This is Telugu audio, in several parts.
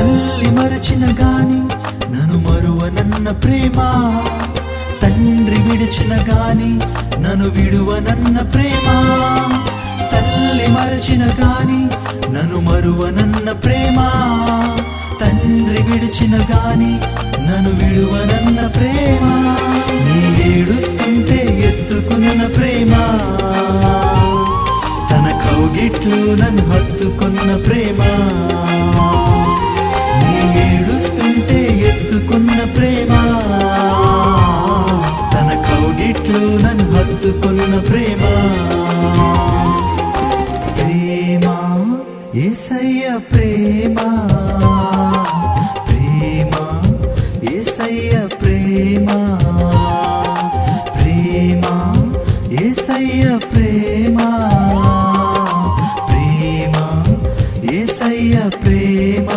తల్లి మరచిన గాని నన్ను మరువనన్న ప్రేమ, తండ్రి విడిచిన గాని నన్ను విడువనన్న ప్రేమ. తల్లి మరచిన గాని నన్ను మరువనన్న ప్రేమ, తండ్రి విడిచిన గాని నన్ను విడువనన్న ప్రేమ. నీ ఏడుస్తుంటే ఎత్తుకున్న ప్రేమ, తన కౌగిట్లు నన్ను హత్తుకున్న ప్రేమ. నీ ఏడుస్తుంటే ఎత్తుకున్న ప్రేమ, తన కౌగిట్లు నన్ను హత్తుకున్న ప్రేమ. ప్రేమ యేసయ్య ప్రేమ, ప్రేమ యేసయ్య ప్రేమ, ప్రేమ యేసయ్య ప్రేమ, ప్రేమ యేసయ్య ప్రేమ.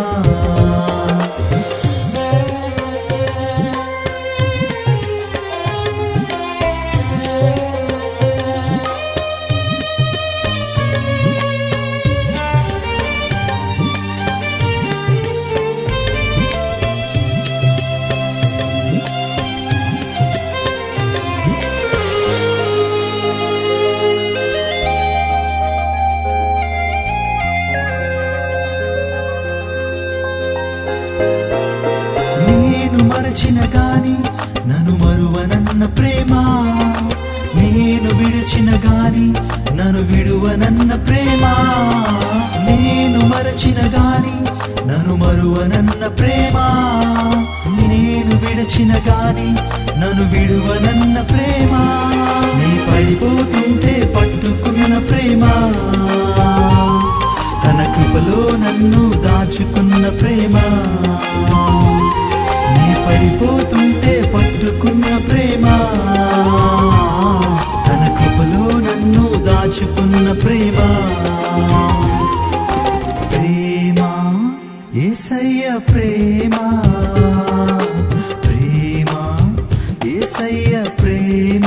మరచిన గాని నన్ను మరువనన్న ప్రేమ, నేను విడిచిన గాని నన్ను విడువనన్న ప్రేమ. నేను మరచిన గాని నన్ను మరువనన్న ప్రేమ, నేను విడిచిన గాని నన్ను విడువనన్న ప్రేమ. నీ పడిపోతుంటే పట్టుకున్న ప్రేమ, తన కృపలో నన్ను దాచుకున్న ప్రేమ. నీ పడిపోతుంటే పట్టుకున్న ప్రేమ, తన కృపలో నన్ను దాచుకున్న ప్రేమ. ప్రేమ యేసయ్య ప్రేమ, ప్రేమ యేసయ్య ప్రేమ,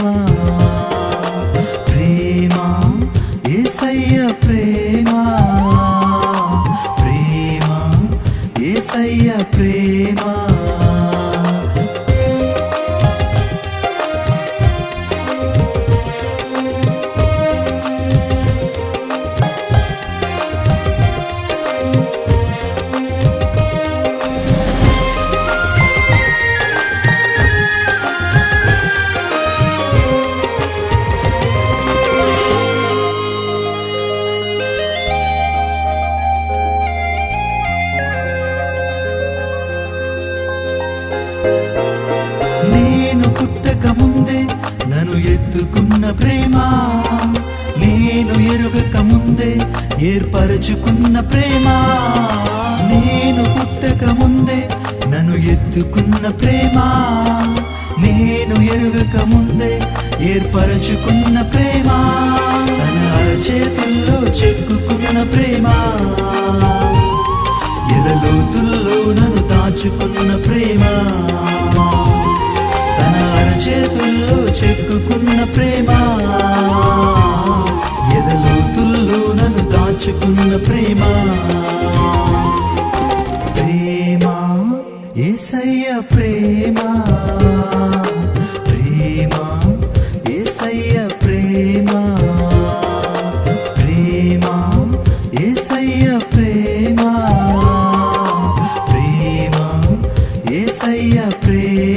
ప్రేమ యేసయ్య ప్రేమ, ప్రేమ యేసయ్య ప్రేమ. ముందే నన్ను ఎత్తుకున్న ప్రేమ, నేను ఎరుగక ముందే ఏర్పరచుకున్న ప్రేమ. నేను పుట్టక ముందే నన్ను ఎత్తుకున్న ప్రేమ, నేను ఎరుగక ముందే ఏర్పరచుకున్న ప్రేమ. తన అరచేతుల్లో చెక్కుకున్న ప్రేమ, ఎదలోతుల్లో నన్ను దాచుకున్న ప్రేమ. తన అరచేతుల్లో చెక్కుకున్న ప్రేమ, ఎదలోతుల్లో నన్ను దాచుకున్న ప్రేమ. ప్రేమ యేసయ్య ప్రేమ, ప్రేమ యేసయ్య ప్రేమ, ప్రేమ యేసయ్య ప్రేమ, ప్రేమ యేసయ్య ప్రేమ.